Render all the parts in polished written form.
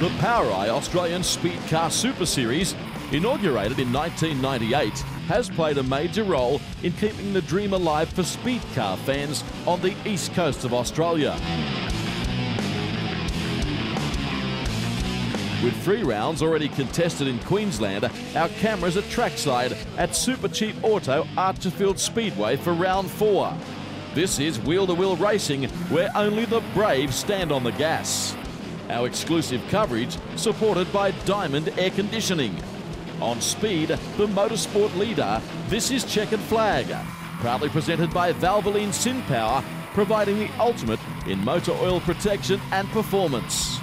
The Powerai Australian Speedcar Super Series, inaugurated in 1998, has played a major role in keeping the dream alive for speedcar fans on the east coast of Australia. With 3 rounds already contested in Queensland, our cameras are trackside at Super Cheap Auto Archerfield Speedway for round 4. This is wheel-to-wheel racing where only the brave stand on the gas. Our exclusive coverage supported by Diamond Air Conditioning. On Speed, the motorsport leader, this is Chequered Flag, proudly presented by Valvoline SynPower, providing the ultimate in motor oil protection and performance.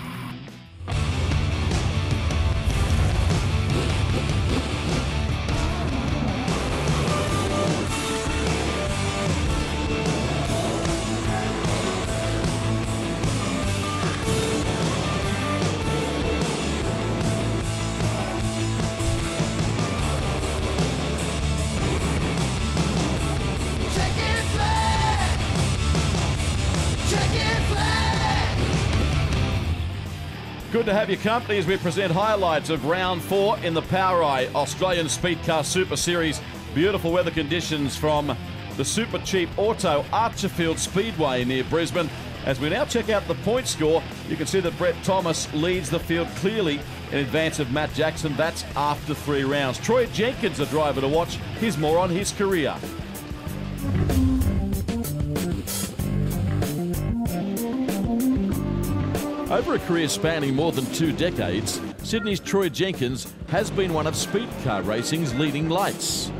Good to have your company as we present highlights of round 4 in the Powerai Australian Speedcar Super Series. Beautiful weather conditions from the Super Cheap Auto Archerfield Speedway near Brisbane. As we now check out the point score, you can see that Brett Thomas leads the field clearly in advance of Matt Jackson. That's after 3 rounds. Troy Jenkins, a driver to watch. Here's more on his career. Over a career spanning more than 2 decades, Sydney's Troy Jenkins has been one of speedcar racing's leading lights.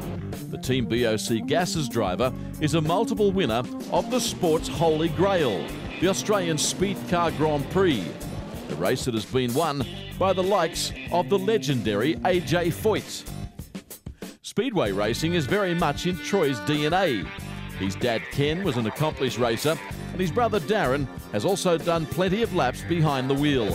The Team BOC Gases driver is a multiple winner of the sport's holy grail, the Australian Speedcar Grand Prix, a race that has been won by the likes of the legendary AJ Foyt. Speedway racing is very much in Troy's DNA. His dad Ken was an accomplished racer, and his brother Darren has also done plenty of laps behind the wheel.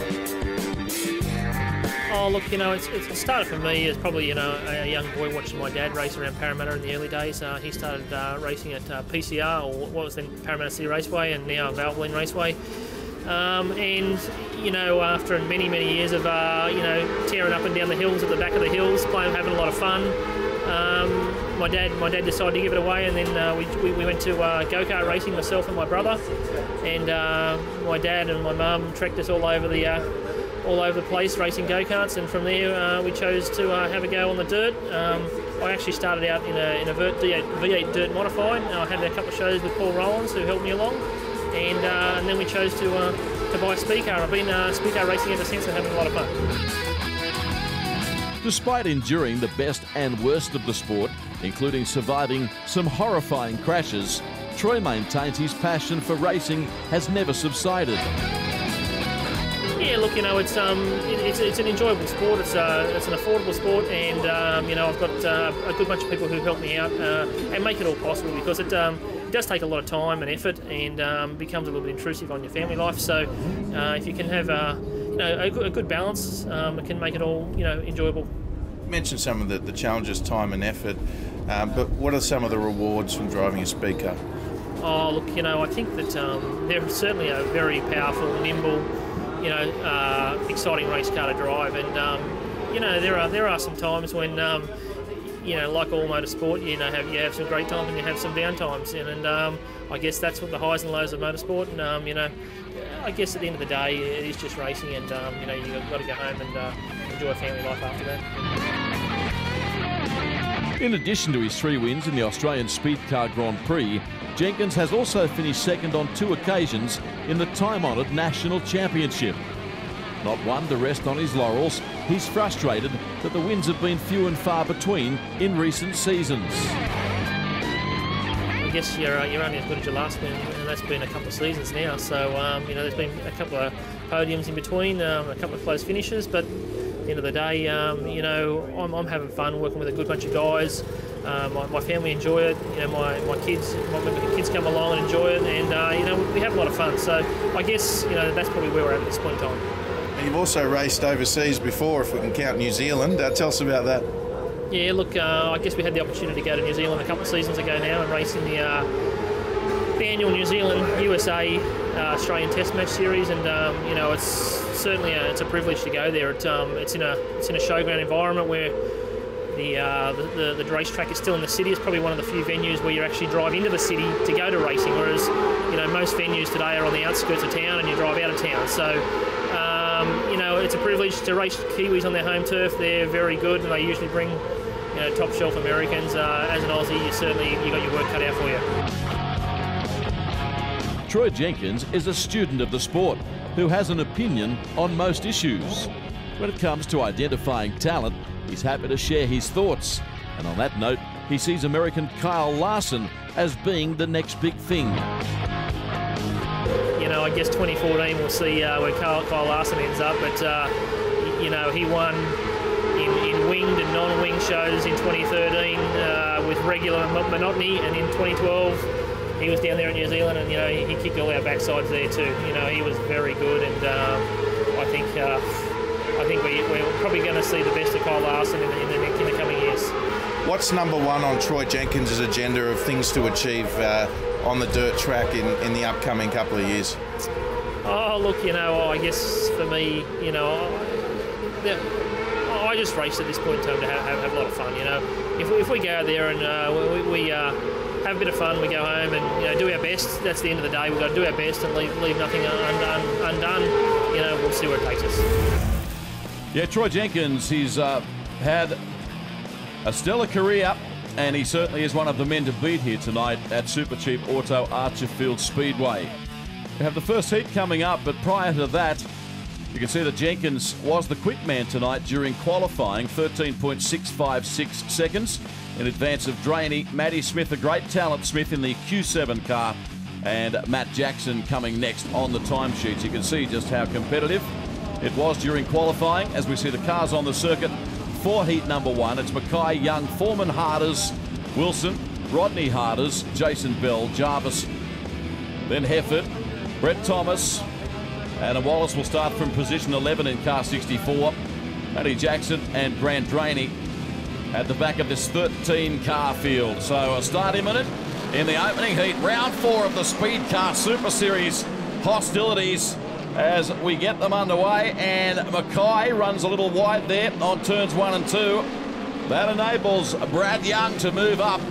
Oh look, you know, it started for me as probably, you know, a young boy watching my dad race around Parramatta in the early days. He started racing at PCR, or what was then Parramatta City Raceway, and now Valvoline Raceway. And you know, after many years of you know, tearing up and down the hills at the back of the hills, having a lot of fun. My dad decided to give it away, and then we went to go-kart racing, myself and my brother, and my dad and my mum trekked us all over the place racing go-karts, and from there we chose to have a go on the dirt. I actually started out in a V8 dirt modified. I had a couple of shows with Paul Rollins, who helped me along, and then we chose to buy a Speedcar. I've been Speedcar racing ever since and having a lot of fun. Despite enduring the best and worst of the sport, including surviving some horrifying crashes, Troy maintains his passion for racing has never subsided. Yeah, look, you know, it's an enjoyable sport. It's an affordable sport, and you know, I've got a good bunch of people who help me out and make it all possible, because it does take a lot of time and effort, and becomes a little bit intrusive on your family life. So if you can have you know, a good balance, it can make it all, you know, enjoyable. You mentioned some of the challenges, time and effort, but what are some of the rewards from driving a speedcar? Oh, look, you know, I think that they're certainly a very powerful, nimble, you know, exciting race car to drive, and you know, there are some times when you know, like all motorsport, you know, you have some great times and you have some down times, and I guess that's what the highs and lows of motorsport. And you know, I guess at the end of the day, it is just racing, and you know, you've got to go home and enjoy a family life after that. In addition to his 3 wins in the Australian Speedcar Grand Prix, Jenkins has also finished second on 2 occasions in the time-honoured National Championship. Not one to rest on his laurels, he's frustrated that the wins have been few and far between in recent seasons. I guess you're only as good as your last win, and that's been a couple of seasons now. So you know, there's been a couple of podiums in between, a couple of close finishes, but at the end of the day, you know, I'm having fun working with a good bunch of guys. My family enjoy it. You know, my kids come along and enjoy it, and you know, we have a lot of fun. So I guess, you know, that's probably where we're at this point in time. You've also raced overseas before, if we can count New Zealand. Tell us about that. Yeah, look, I guess we had the opportunity to go to New Zealand a couple of seasons ago now and race in the the annual New Zealand USA Australian Test Match Series, and you know, it's certainly it's a privilege to go there. It's in a showground environment where the racetrack is still in the city. It's probably one of the few venues where you actually drive into the city to go to racing, whereas you know, most venues today are on the outskirts of town and you drive out of town. So you know, it's a privilege to race Kiwis on their home turf. They're very good, and they usually bring, you know, top shelf Americans. As an Aussie, you got your work cut out for you. Troy Jenkins is a student of the sport who has an opinion on most issues. When it comes to identifying talent, he's happy to share his thoughts. And on that note, he sees American Kyle Larson as being the next big thing. You know, I guess 2014 we'll see where Kyle Larson ends up, but you know, he won in winged and non-winged shows in 2013 with regular monotony, and in 2012 he was down there in New Zealand, and you know, he kicked all our backsides there too. You know, he was very good, and I think we're probably going to see the best of Kyle Larson in the coming years. What's number one on Troy Jenkins' agenda of things to achieve on the dirt track in the upcoming couple of years? Oh, look, you know, I guess for me, you know, I just race at this point in time to have a lot of fun. You know, if we go out there and we have a bit of fun, we go home and, you know, do our best. That's the end of the day. We've got to do our best and leave nothing undone. You know, we'll see where it takes us. Yeah, Troy Jenkins, he's had a stellar career, and he certainly is one of the men to beat here tonight at Super Cheap Auto Archerfield Speedway. We have the first heat coming up, but prior to that, you can see that Jenkins was the quick man tonight during qualifying, 13.656 seconds in advance of Draney, Matty Smith, a great talent, Smith in the Q7 car, and Matt Jackson coming next on the timesheets. You can see just how competitive it was during qualifying. As we see the cars on the circuit for heat number one, it's Mackay, Young, Foreman, Harders, Wilson, Rodney Harders, Jason Bell, Jarvis, then Hefford, Brett Thomas, and Wallace will start from position 11 in car 64. Matty Jackson and Grant Draney at the back of this 13-car field. So a start imminent in the opening heat, round 4 of the Speedcar Super Series hostilities as we get them underway, and Mackay runs a little wide there on turns 1 and 2. That enables Brad Young to move up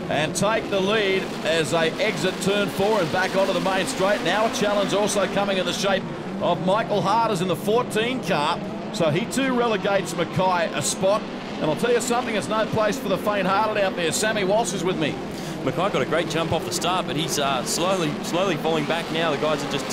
and take the lead as they exit turn 4 and back onto the main straight. Now a challenge also coming in the shape of Michael Harders in the 14 car, so he too relegates Mackay a spot. And I'll tell you something, it's no place for the faint-hearted out there. Sammy Walsh is with me. Mackay got a great jump off the start, but he's slowly falling back now. The guys are just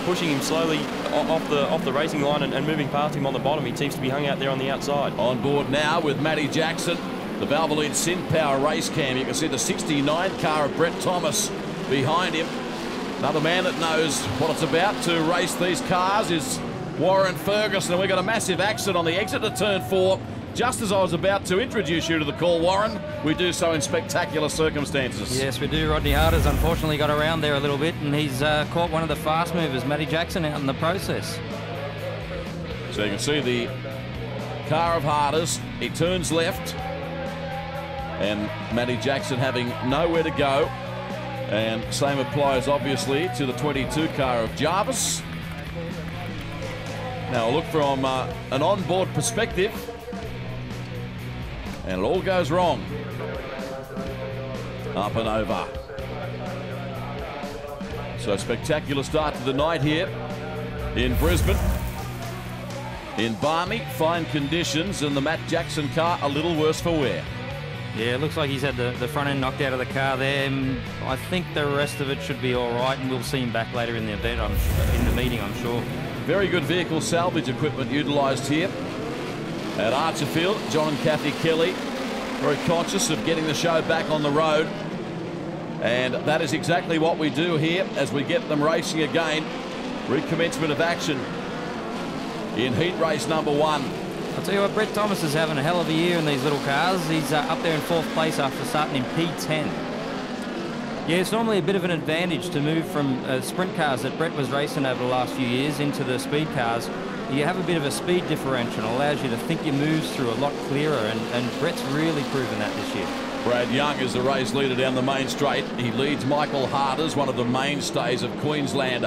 pushing him slowly off the racing line and moving past him on the bottom. He seems to be hung out there on the outside. On board now with Matty Jackson, the Valvoline Sin Power race cam. You can see the 69 car of Brett Thomas behind him. Another man that knows what it's about to race these cars is Warren Ferguson. And we've got a massive accident on the exit to turn 4. Just as I was about to introduce you to the call, Warren, we do so in spectacular circumstances. Yes, we do. Rodney Harders unfortunately got around there a little bit, and he's caught one of the fast movers, Matty Jackson, out in the process. So you can see the car of Harders. He turns left, and Matty Jackson having nowhere to go. And same applies, obviously, to the 22 car of Jarvis. Now, a look from an onboard perspective. And it all goes wrong. Up and over. So spectacular start to the night here in Brisbane. In balmy, fine conditions, and the Matt Jackson car a little worse for wear. Yeah, it looks like he's had the front end knocked out of the car there. I think the rest of it should be all right, and we'll see him back later in the event, in the meeting, I'm sure. Very good vehicle salvage equipment utilised here at Archerfield. John and Kathy Kelly very conscious of getting the show back on the road, and that is exactly what we do here as we get them racing again. Recommencement of action in heat race number 1. I'll tell you what, Brett Thomas is having a hell of a year in these little cars. He's up there in 4th place after starting in P10. Yeah, it's normally a bit of an advantage to move from sprint cars that Brett was racing over the last few years into the speed cars. You have a bit of a speed differential. It allows you to think your moves through a lot clearer, and Brett's really proven that this year. Brad Young is the race leader down the main straight. He leads Michael Harders, one of the mainstays of Queensland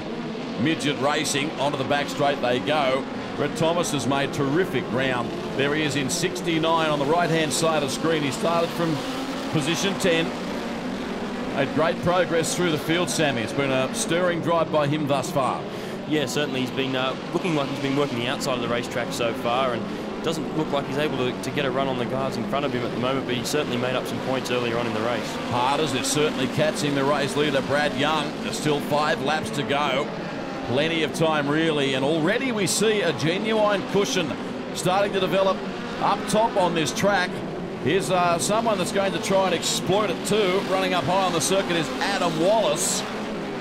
midget racing. Onto the back straight they go. Brett Thomas has made terrific ground. There he is in 69 on the right-hand side of the screen. He started from position 10. Made great progress through the field, Sammy. It's been a stirring drive by him thus far. Yeah, certainly he's been looking like he's been working the outside of the racetrack so far, and doesn't look like he's able to get a run on the guards in front of him at the moment, but he certainly made up some points earlier on in the race. Harders is certainly catching the race leader, Brad Young. There's still 5 laps to go. Plenty of time, really, and already we see a genuine cushion starting to develop up top on this track. Here's someone that's going to try and exploit it too. Running up high on the circuit is Adam Wallace.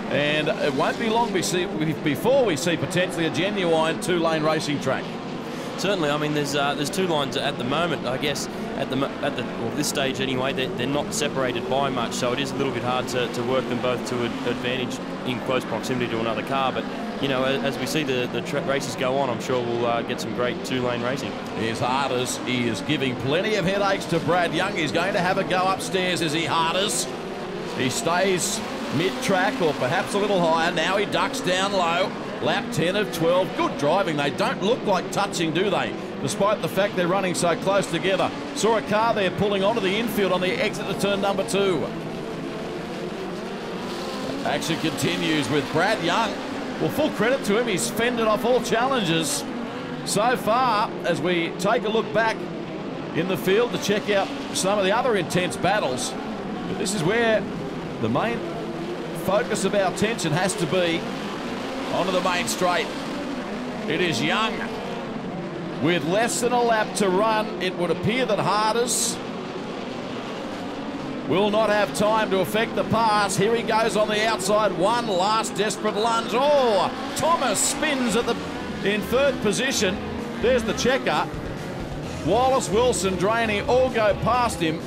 And it won't be long before we see potentially a genuine 2-lane racing track. Certainly, I mean, there's 2 lines at the moment. I guess at this stage anyway, they're not separated by much, so it is a little bit hard to work them both to advantage in close proximity to another car. But you know, as we see the races go on, I'm sure we'll get some great 2-lane racing. Here's Harders. He is giving plenty of headaches to Brad Young. He's going to have a go upstairs, is he, Harders? He stays mid-track or perhaps a little higher. Now he ducks down low. Lap 10 of 12. Good driving. They don't look like touching, do they? Despite the fact they're running so close together. Saw a car there pulling onto the infield on the exit to turn number 2. Action continues with Brad Young. Well, full credit to him. He's fended off all challenges so far. As we take a look back in the field to check out some of the other intense battles. But this is where the main focus of our attention has to be. Onto the main straight. It is Young. With less than a lap to run, it would appear that Harders will not have time to effect the pass. Here he goes on the outside. One last desperate lunge. Oh, Thomas spins in 3rd position. There's the checker. Wallace, Wilson, Draney all go past him.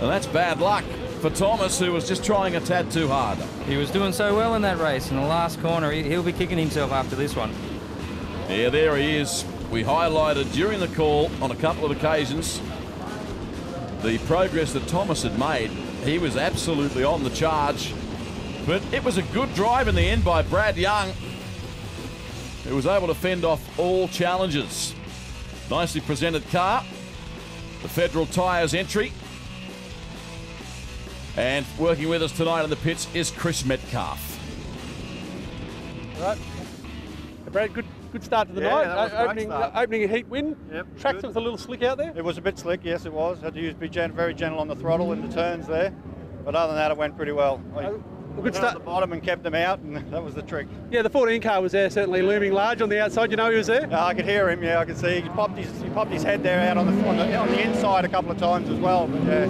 And that's bad luck for Thomas, who was just trying a tad too hard. He was doing so well in that race. In the last corner, he'll be kicking himself after this one. Yeah, there he is. We highlighted during the call on a couple of occasions the progress that Thomas had made. He was absolutely on the charge, but it was a good drive in the end by Brad Young, who was able to fend off all challenges. Nicely presented car. The Federal Tyres entry. And working with us tonight in the pits is Chris Metcalf. Right. Brad, good start to the night. Opening a heat win. Yep, Track was a little slick out there. It was a bit slick, yes it was. Had to be very gentle on the throttle in the turns there. But other than that, it went pretty well. Good start at the bottom and kept them out, and that was the trick. Yeah, the 14 car was there, certainly looming large on the outside. You know he was there? I could hear him. Yeah, I could see. He popped his head there out on the inside a couple of times as well. But yeah.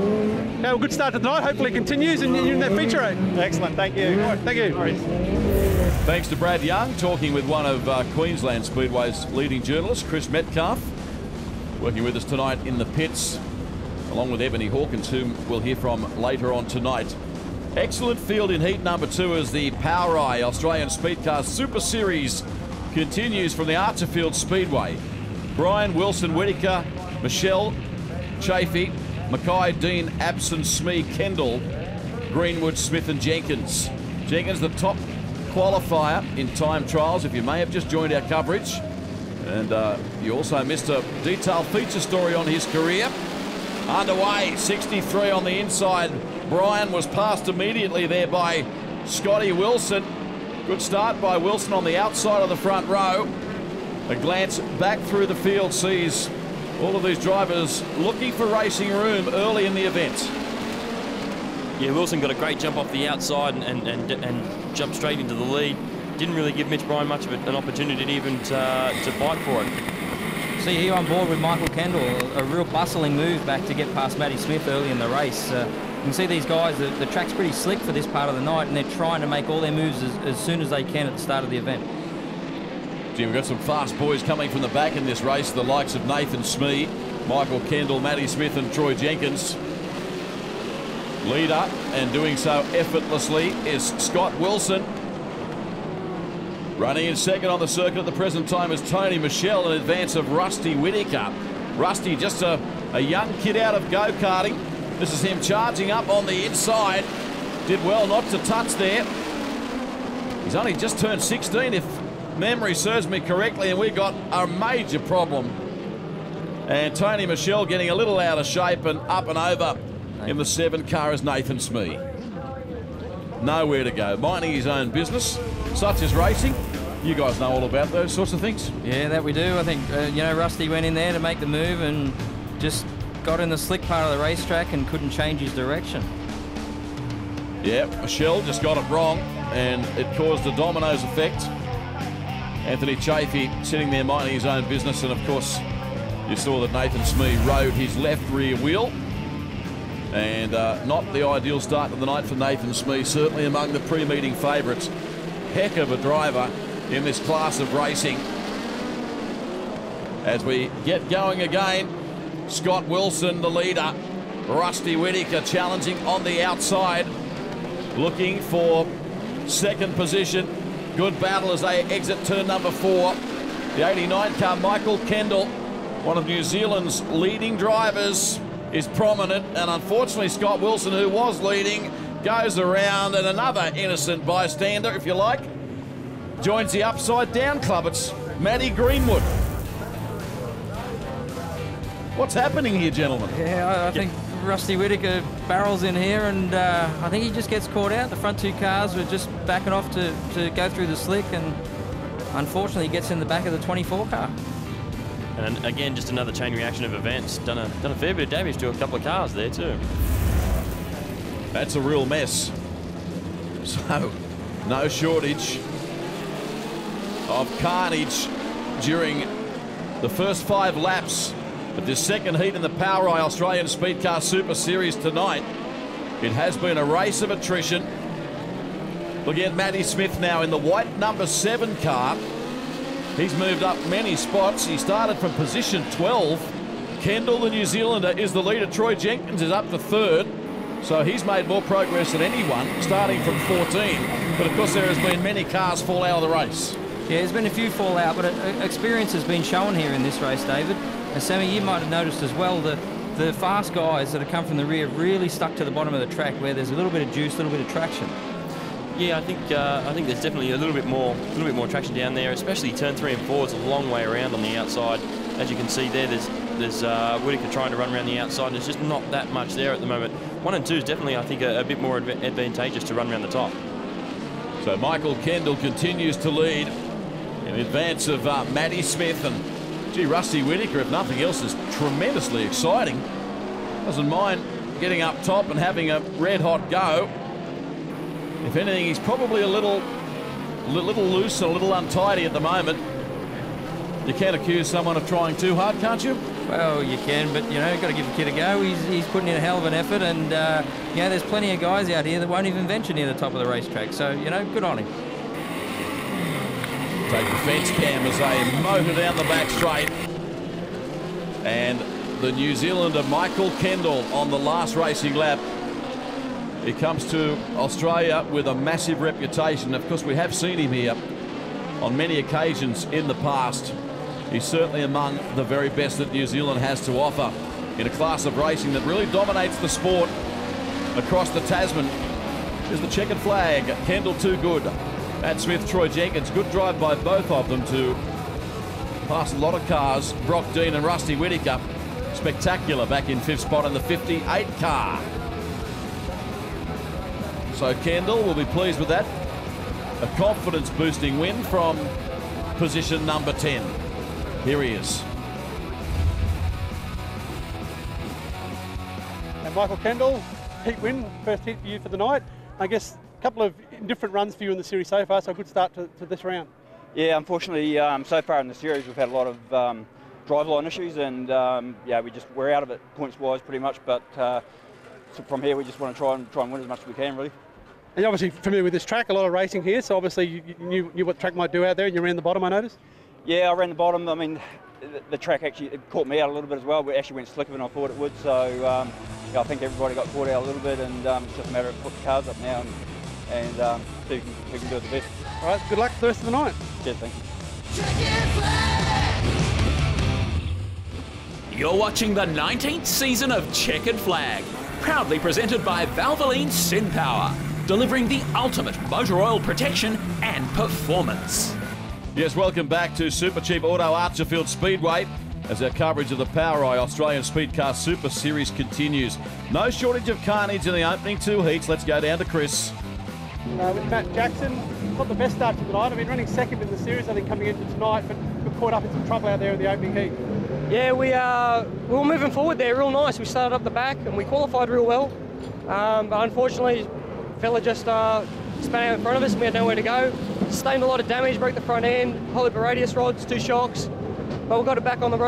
Well, good start to the night. Hopefully it continues and you're in that feature eight. Excellent. Thank you. Right, thank you. Thanks to Brad Young, talking with one of Queensland Speedway's leading journalists, Chris Metcalf, working with us tonight in the pits, along with Ebony Hawkins, whom we'll hear from later on tonight. Excellent field in heat number 2 as the Power Eye Australian Speedcar Super Series continues from the Archerfield Speedway. Brian, Wilson, Whittaker, Michelle, Chafee, Mackay, Dean, Abson, Smee, Kendall, Greenwood, Smith and Jenkins. Jenkins, the top qualifier in time trials, if you may have just joined our coverage. And you also missed a detailed feature story on his career. Underway, 63 on the inside. Brian was passed immediately there by Scotty Wilson. Good start by Wilson on the outside of the front row. A glance back through the field sees all of these drivers looking for racing room early in the event. Yeah, Wilson got a great jump off the outside and jumped straight into the lead. Didn't really give Mitch Bryan much of an opportunity even to fight for it. See here on board with Michael Kendall, a real bustling move back to get past Matty Smith early in the race. You can see these guys, the track's pretty slick for this part of the night, and they're trying to make all their moves as soon as they can at the start of the event. Jim, we've got some fast boys coming from the back in this race, the likes of Nathan Smee, Michael Kendall, Matty Smith and Troy Jenkins. Leader, and doing so effortlessly, is Scott Wilson. Running in second on the circuit at the present time is Tony Michelle in advance of Rusty Whittaker. Rusty just a a young kid out of go-karting. This is him charging up on the inside. Did well not to touch there. He's only just turned 16, if memory serves me correctly, and we've got a major problem. And Tony Michelle getting a little out of shape, and up and over in the 7 car is Nathan Smee. Nowhere to go, minding his own business, such as racing. You guys know all about those sorts of things. Yeah, that we do. I think, you know, Rusty went in there to make the move and just got in the slick part of the racetrack and couldn't change his direction. Yeah, Michelle just got it wrong, and it caused a dominoes effect. Anthony Chafee sitting there minding his own business, and of course, you saw that Nathan Smee rode his left rear wheel. And not the ideal start to the night for Nathan Smee, certainly among the pre-meeting favourites. Heck of a driver in this class of racing. As we get going again, Scott Wilson, the leader. Rusty Whittaker challenging on the outside, looking for second position. Good battle as they exit turn number 4. The 89 car, Michael Kendall, one of New Zealand's leading drivers, is prominent, and unfortunately Scott Wilson, who was leading, goes around, and another innocent bystander, if you like, joins the Upside Down Club. It's Matty Greenwood. What's happening here, gentlemen? Yeah, I think Rusty Whittaker barrels in here, and I think he just gets caught out. The front 2 cars were just backing off to go through the slick, and unfortunately he gets in the back of the 24 car. And again, just another chain reaction of events. Done a fair bit of damage to a couple of cars there too. That's a real mess. So, no shortage of carnage during the first 5 laps of this second heat in the PowerEye Australian Speedcar Super Series tonight. It has been a race of attrition. Looking at Matty Smith now in the white number 7 car. He's moved up many spots. He started from position 12. Kendall, the New Zealander, is the leader. Troy Jenkins is up to 3rd. So he's made more progress than anyone, starting from 14. But of course there has been many cars fall out of the race. Yeah, there's been a few fall out, but experience has been shown here in this race, David. And Sammy, you might have noticed as well the fast guys that have come from the rear really stuck to the bottom of the track where there's a little bit of juice, a little bit of traction. Yeah, I think there's definitely a little bit more traction down there, especially turn 3 and 4 is a long way around on the outside. As you can see there, there's Whittaker trying to run around the outside, and there's just not that much there at the moment. 1 and 2 is definitely, I think, a bit more advantageous to run around the top. So Michael Kendall continues to lead in advance of Matty Smith, and gee, Rusty Whittaker, if nothing else, is tremendously exciting. Doesn't mind getting up top and having a red-hot go. If anything, he's probably a little loose and a little untidy at the moment. You can accuse someone of trying too hard, can't you? Well, you can, but, you know, you've got to give the kid a go. He's putting in a hell of an effort, and, you know, there's plenty of guys out here that won't even venture near the top of the racetrack. So, you know, good on him. Take the fence cam as they motor down the back straight. And the New Zealander, Michael Kendall, on the last racing lap. He comes to Australia with a massive reputation. Of course, we have seen him here on many occasions in the past. He's certainly among the very best that New Zealand has to offer in a class of racing that really dominates the sport across the Tasman. Here's the checkered flag. Kendall too good. Matt Smith, Troy Jenkins. Good drive by both of them to pass a lot of cars. Brock Dean and Rusty Whittaker. Spectacular back in 5th spot in the 58 car. So Kendall will be pleased with that. A confidence-boosting win from position number 10. Here he is. And Michael Kendall, heat win, first heat for you for the night. I guess a couple of different runs for you in the series so far, so a good start to this round. Yeah, unfortunately, so far in the series we've had a lot of driveline issues, and yeah, we're out of it points-wise pretty much. But so from here, we just want to try and win as much as we can, really. And you're obviously familiar with this track, a lot of racing here, so obviously you knew what the track might do out there, and you ran the bottom, I noticed. Yeah, I ran the bottom. I mean, the track actually caught me out a little bit as well. We actually went slicker than I thought it would, so yeah, I think everybody got caught out a little bit, and it's just a matter of putting the cars up now and see who can do it the best. All right, good luck for the rest of the night. Cheers, thank you. You're watching the 19th season of Checkered Flag, proudly presented by Valvoline SynPower, delivering the ultimate motor oil protection and performance. Yes, welcome back to Super Cheap Auto Archerfield Speedway as our coverage of the PowerEye Australian Speedcar Super Series continues. No shortage of carnage in the opening two heats. Let's go down to Chris. With Matt Jackson, not the best start to the night. I've been running second in the series, I think, coming into tonight, but we're caught up in some trouble out there in the opening heat. Yeah, we were moving forward there real nice. We started up the back and we qualified real well. But unfortunately, fella just span out in front of us and we had nowhere to go. Sustained a lot of damage, broke the front end, hollered the radius rods, 2 shocks. But we got it back on the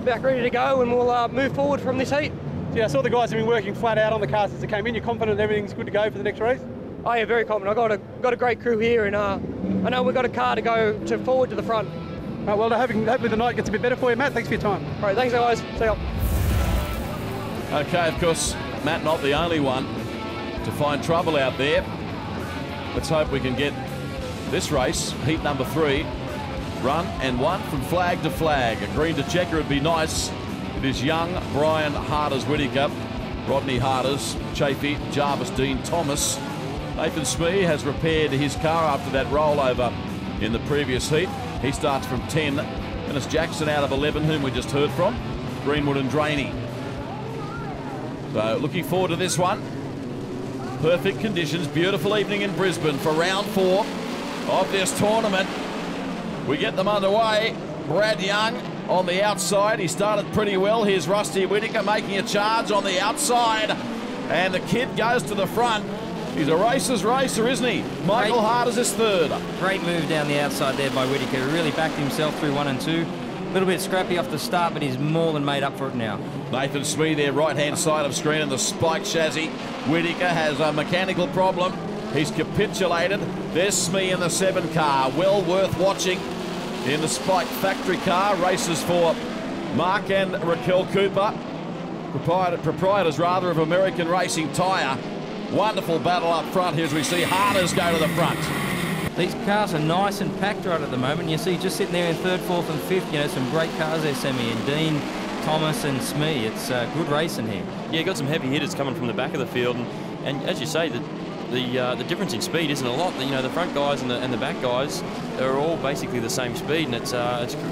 back ready to go and we'll move forward from this heat. Yeah, I saw the guys have been working flat out on the car since they came in. You're confident everything's good to go for the next race? Oh yeah, very confident. I've got a great crew here and I know we've got a car to go forward to the front. Well, hopefully the night gets a bit better for you, Matt. Thanks for your time. All right, thanks guys. See ya. Okay, of course, Matt not the only one to find trouble out there. Let's hope we can get this race, heat number 3, run and won from flag to flag. A green to checker would be nice. It is Young, Brian, Harders, Whittaker, Rodney Harders, Chafee, Jarvis, Dean, Thomas. Nathan Smee has repaired his car after that rollover in the previous heat. He starts from 10, and it's Jackson out of 11, whom we just heard from, Greenwood and Drainey. So looking forward to this one. Perfect conditions, beautiful evening in Brisbane for round 4 of this tournament. We get them underway. Brad Young on the outside. He started pretty well. Here's Rusty Whittaker making a charge on the outside. And the kid goes to the front. He's a racer's racer, isn't he? Michael Harders is third. Great move down the outside there by Whittaker. He really backed himself through 1 and 2. A little bit scrappy off the start, but he's more than made up for it now. Nathan Smee there, right-hand side of screen in the spike chassis. Whittaker has a mechanical problem. He's capitulated. There's Smee in the 7 car. Well worth watching in the spike factory car. Races for Mark and Raquel Cooper, proprietors rather of American Racing Tyre. Wonderful battle up front here as we see Harders go to the front. These cars are nice and packed right at the moment. You see just sitting there in 3rd, 4th and 5th, you know, some great cars there, Sammy, and Dean, Thomas and Smee. It's good racing here. Yeah, got some heavy hitters coming from the back of the field, and as you say, the difference in speed isn't a lot. You know, the front guys and the back guys are all basically the same speed, and it's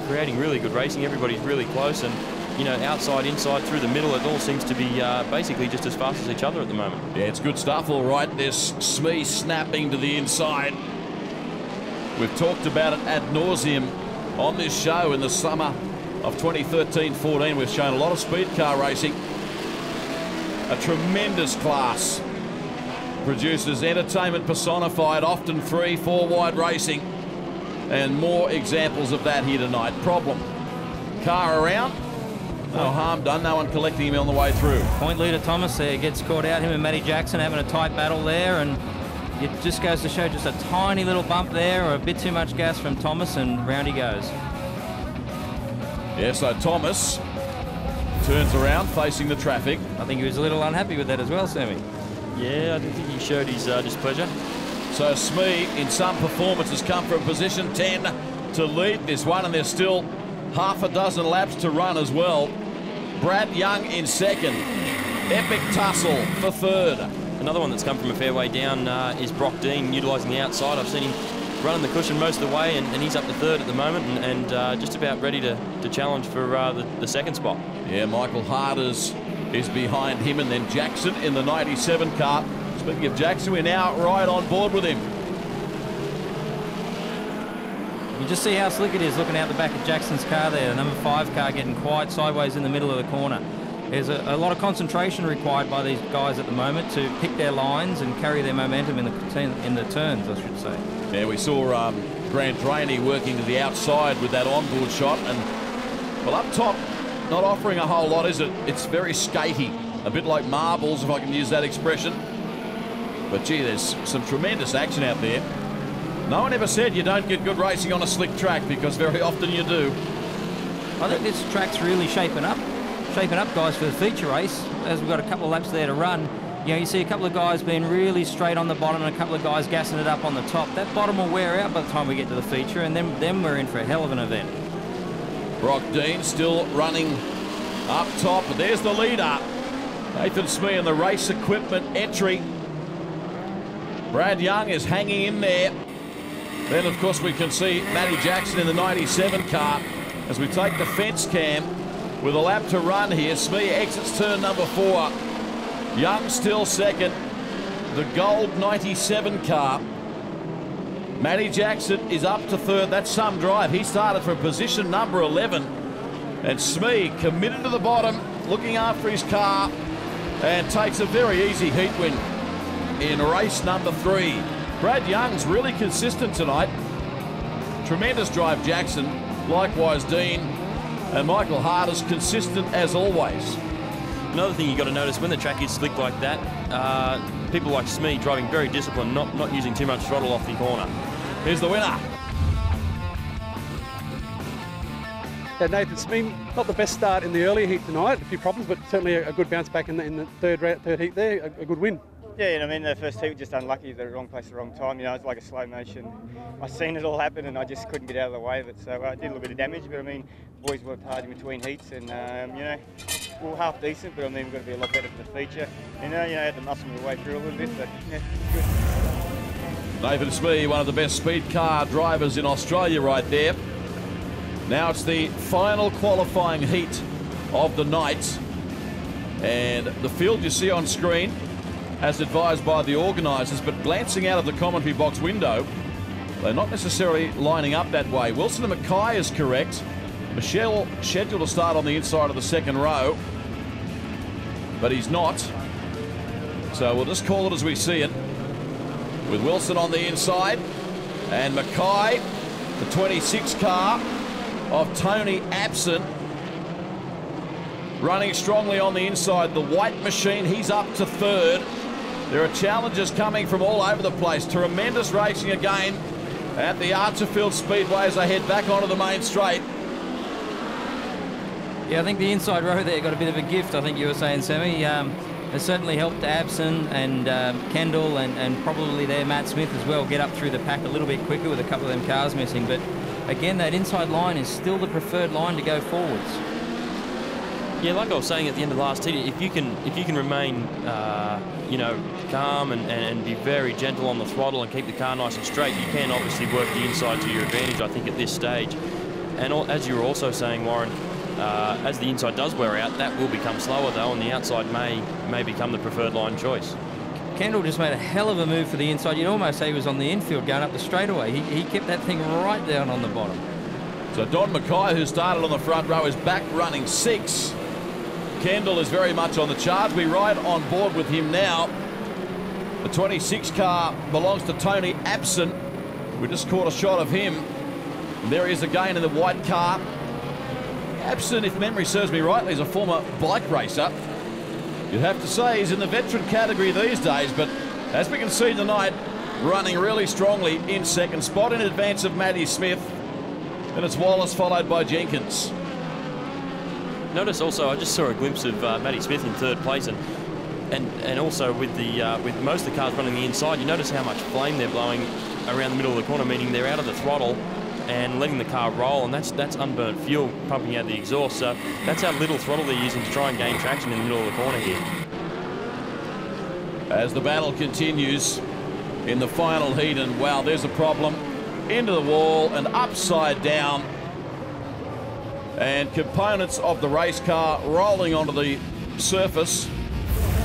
creating really good racing. Everybody's really close, and you know, outside, inside, through the middle, it all seems to be basically just as fast as each other at the moment. Yeah, it's good stuff, all right. There's Smee snapping to the inside. We've talked about it ad nauseum on this show in the summer of 2013-14. We've shown a lot of speed car racing. A tremendous class. Produces entertainment personified, often 3-4 wide racing. And more examples of that here tonight. Problem. Car around. No harm done, no one collecting him on the way through. Point leader Thomas there gets caught out. Him and Matty Jackson having a tight battle there, and it just goes to show just a tiny little bump there, or a bit too much gas from Thomas, and round he goes. Yeah, so Thomas turns around facing the traffic. I think he was a little unhappy with that as well, Sammy. Yeah, I don't think he showed his displeasure. So Smee, in some performances, come from position 10 to lead this one, and there's still half a dozen laps to run as well. Brad Young in 2nd. Epic tussle for 3rd. Another one that's come from a fair way down is Brock Dean, utilising the outside. I've seen him running the cushion most of the way, and he's up to 3rd at the moment, and just about ready to challenge for the 2nd spot. Yeah, Michael Harders is behind him, and then Jackson in the 97 car. Speaking of Jackson, we're now right on board with him. You just see how slick it is looking out the back of Jackson's car there. The number 5 car getting quite sideways in the middle of the corner. There's a lot of concentration required by these guys at the moment to pick their lines and carry their momentum in the turns, I should say. Yeah, we saw Grant Drainey working to the outside with that onboard shot, and well, up top, not offering a whole lot, is it? It's very skatey, a bit like marbles, if I can use that expression. But gee, there's some tremendous action out there. No one ever said you don't get good racing on a slick track, because very often you do. I think this track's really shaping up guys for the feature race, as we've got a couple of laps there to run. You know, you see a couple of guys being really straight on the bottom and a couple of guys gassing it up on the top. That bottom will wear out by the time we get to the feature, and then we're in for a hell of an event. Brock Dean still running Up top, there's the leader. Nathan Smee in the race equipment entry. Brad Young is hanging in there. Then, of course, we can see Matty Jackson in the 97 car as we take the fence cam with a lap to run here. Smee exits turn number 4. Young still second. The gold 97 car. Matty Jackson is up to third. That's some drive. He started from position number 11. And Smee committed to the bottom, looking after his car, and takes a very easy heat win in race number 3. Brad Young's really consistent tonight. Tremendous drive, Jackson. Likewise, Dean. And Michael Hart is consistent as always. Another thing you've got to notice, when the track is slick like that, people like Smee driving very disciplined, not using too much throttle off the corner. Here's the winner. Yeah, Nathan Smee, not the best start in the earlier heat tonight. A few problems, but certainly a good bounce back in the third heat there. A good win. Yeah, I mean, the first heat was just unlucky, the wrong place at the wrong time. You know, it's like a slow motion. I seen it all happen and I just couldn't get out of the way of it. So I did a little bit of damage, but I mean, boys worked hard in between heats and, you know, we were half decent, but I mean, we've got to be a lot better for the feature. You know, had to muscle my way through a little bit, but yeah, good. Nathan Smee, one of the best speed car drivers in Australia right there. Now it's the final qualifying heat of the night. And the field you see on screen, as advised by the organisers, but glancing out of the commentary box window, they're not necessarily lining up that way. Wilson and Mackay is correct. Michelle scheduled to start on the inside of the second row, but he's not. So we'll just call it as we see it, with Wilson on the inside and Mackay, the 26 car of Tony Abson, running strongly on the inside. The white machine, he's up to third. There are challenges coming from all over the place. Tremendous racing again at the Archerfield Speedway as they head back onto the main straight. Yeah, I think the inside row there got a bit of a gift, I think you were saying, Sammy. It certainly helped Abson and Kendall and probably there Matt Smith as well get up through the pack a little bit quicker with a couple of them cars missing. But again, that inside line is still the preferred line to go forwards. Yeah, like I was saying at the end of the last heat, if you can remain, you know, calm and be very gentle on the throttle and keep the car nice and straight, you can obviously work the inside to your advantage, I think, at this stage. And as you were also saying, Warren, as the inside does wear out, that will become slower though, and the outside may become the preferred line choice. Kendall just made a hell of a move for the inside. You'd almost say he was on the infield going up the straightaway. He kept that thing right down on the bottom. So Don Mackay, who started on the front row, is back running 6. Kendall is very much on the charge. We ride on board with him now. The 26 car belongs to Tony Abson. We just caught a shot of him. And there he is again in the white car. Abson, if memory serves me rightly, is a former bike racer. You'd have to say he's in the veteran category these days, but as we can see tonight, running really strongly in second spot in advance of Matty Smith. And it's Wallace followed by Jenkins. Notice also, I just saw a glimpse of Matty Smith in third place, and also with most of the cars running the inside, you notice how much flame they're blowing around the middle of the corner, meaning they're out of the throttle and letting the car roll, and that's unburnt fuel pumping out the exhaust. So that's how little throttle they're using to try and gain traction in the middle of the corner here. As the battle continues in the final heat, and wow, there's a problem. Into the wall and upside down. And components of the race car rolling onto the surface.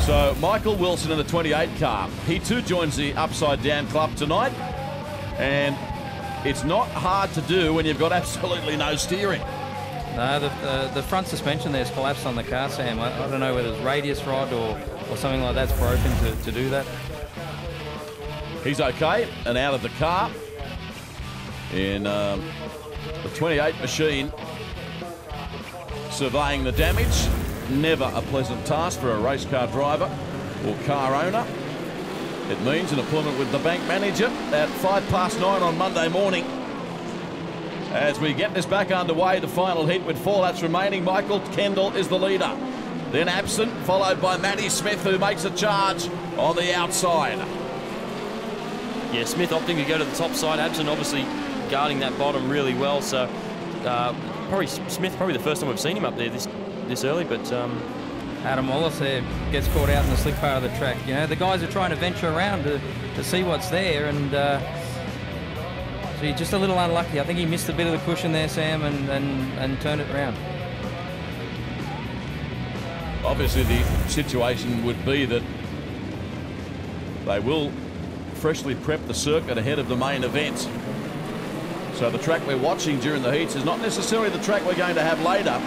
So Michael Wilson in the 28 car, he too joins the upside down club tonight. And it's not hard to do when you've got absolutely no steering. No, the front suspension there's collapsed on the car, Sam. I don't know whether it's radius rod or something like that's broken to do that. He's okay and out of the car in the 28 machine. Surveying the damage, never a pleasant task for a race car driver or car owner. It means an appointment with the bank manager at 9:05 on Monday morning. As we get this back underway, the final heat with 4 laps remaining. Michael Kendall is the leader. Then Abson, followed by Matty Smith, who makes a charge on the outside. Yeah, Smith opting to go to the top side. Abson obviously guarding that bottom really well. So Smith, probably the first time we've seen him up there this early, but Adam Wallace there gets caught out in the slick part of the track. You know, the guys are trying to venture around to see what's there, and so he's just a little unlucky. I think he missed a bit of the cushion there, Sam, and turned it around. Obviously, the situation would be that they will freshly prep the circuit ahead of the main event. So the track we're watching during the heats is not necessarily the track we're going to have later.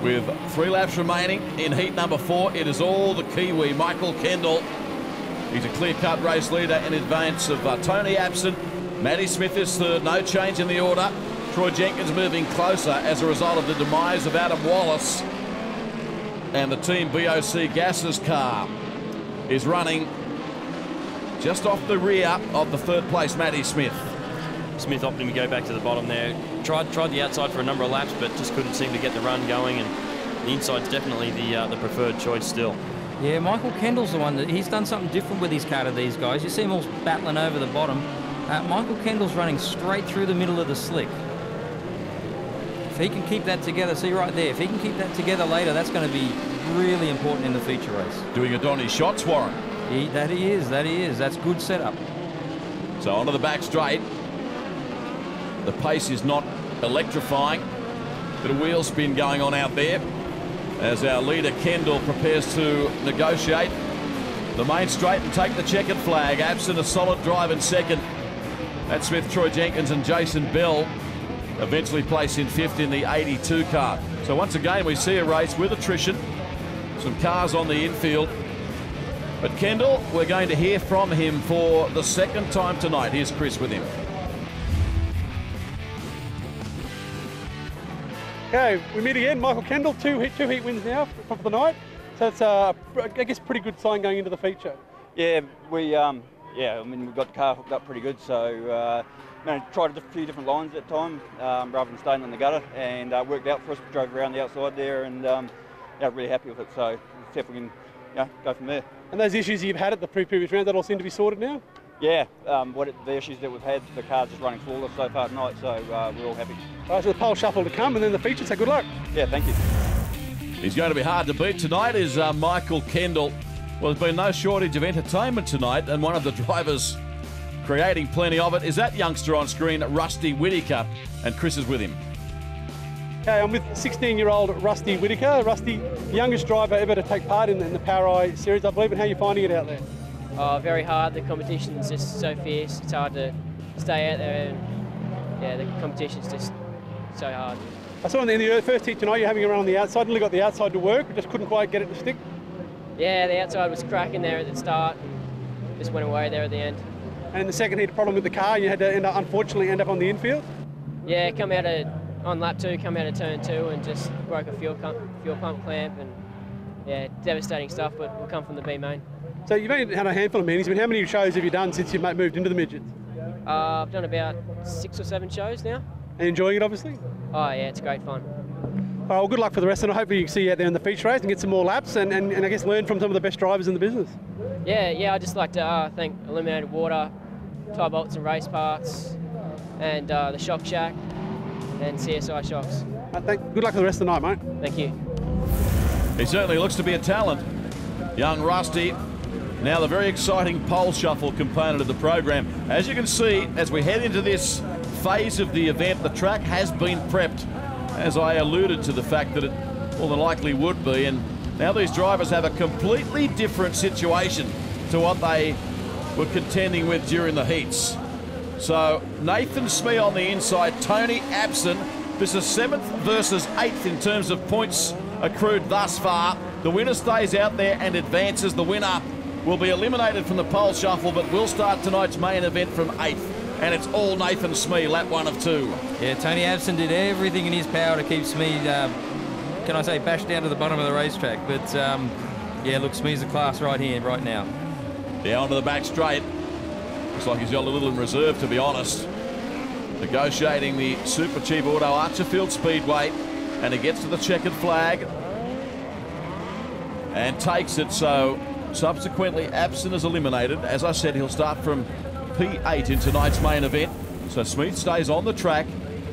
With 3 laps remaining in heat number 4, it is all the Kiwi, Michael Kendall. He's a clear-cut race leader in advance of Tony Absent. Matty Smith is third, no change in the order. Troy Jenkins moving closer as a result of the demise of Adam Wallace. And the Team BOC Gases car is running just off the rear of the third place Matty Smith. Smith opting to go back to the bottom there. Tried the outside for a number of laps, but just couldn't seem to get the run going, and the inside's definitely the preferred choice still. Yeah, Michael Kendall's the one that he's done something different with his car to these guys. You see him all battling over the bottom. Michael Kendall's running straight through the middle of the slick. If he can keep that together, see right there, if he can keep that together later, that's going to be really important in the feature race. Doing a Donny shots, Warren. That he is. That's good setup. So onto the back straight. The pace is not electrifying. Bit of wheel spin going on out there as our leader Kendall prepares to negotiate the main straight and take the checkered flag. Absent a solid drive in second. Matt Smith, Troy Jenkins and Jason Bell eventually place in 5th in the 82 car. So once again we see a race with attrition. Some cars on the infield. But Kendall, we're going to hear from him for the second time tonight. Here's Chris with him. Okay, we meet again. Michael Kendall, two heat wins now for the night. So it's I guess pretty good sign going into the feature. Yeah, I mean we got the car hooked up pretty good. So tried a few different lines at time rather than staying on the gutter, and worked out for us. We drove around the outside there, and really happy with it. So see if we can go from there. And those issues you've had at the previous round, that all seem to be sorted now? Yeah, the issues that we've had, the car's just running flawless so far tonight, so we're all happy. All right, so the pole shuffle to come and then the feature, so good luck. Yeah, thank you. He's going to be hard to beat tonight is Michael Kendall. Well, there's been no shortage of entertainment tonight, and one of the drivers creating plenty of it is that youngster on screen, Rusty Whittaker, and Chris is with him. Okay, I'm with 16-year-old Rusty Whittaker. Rusty, youngest driver ever to take part in the Power Eye series, I believe, and how are you finding it out there? Oh, very hard. The competition's just so fierce. It's hard to stay out there, and yeah, the competition's just so hard. I saw in the first heat tonight you're having a run on the outside. Nearly got the outside to work, just couldn't quite get it to stick. Yeah, the outside was cracking there at the start, and just went away there at the end. And in the second heat, a problem with the car, and you had to unfortunately end up on the infield. Yeah, on lap 2, come out of turn 2, and just broke a fuel pump clamp, and yeah, devastating stuff. But we'll come from the B main. So you've only had a handful of meetings, but how many shows have you done since you moved into the midgets? I've done about 6 or 7 shows now. And enjoying it, obviously? Oh yeah, it's great fun. All right, well, good luck for the rest, and I hope you can see you out there in the feature race and get some more laps and I guess learn from some of the best drivers in the business. Yeah, I'd just like to thank Eliminated Water, Ty Bolts and Race Parts, and the Shock Shack, and CSI Shocks. Good luck for the rest of the night, mate. Thank you. He certainly looks to be a talent. Young Rusty. Now the very exciting pole shuffle component of the program. As you can see, as we head into this phase of the event, the track has been prepped, as I alluded to the fact that it more than likely would be, and now these drivers have a completely different situation to what they were contending with during the heats. So Nathan Smee on the inside, Tony Absent. This is 7th versus 8th in terms of points accrued thus far. The winner stays out there and advances. The winner will be eliminated from the pole shuffle, but will start tonight's main event from 8th. And it's all Nathan Smee, lap 1 of 2. Yeah, Tony Absent did everything in his power to keep Smee, can I say, bashed down to the bottom of the racetrack. But, yeah, look, Smee's a class right here, right now. Yeah, onto the back straight. Looks like he's got a little in reserve, to be honest. Negotiating the Super Cheap Auto Archerfield Speedway. And he gets to the checkered flag. And takes it, so subsequently Absent is eliminated. As I said, he'll start from P8 in tonight's main event. So Smith stays on the track.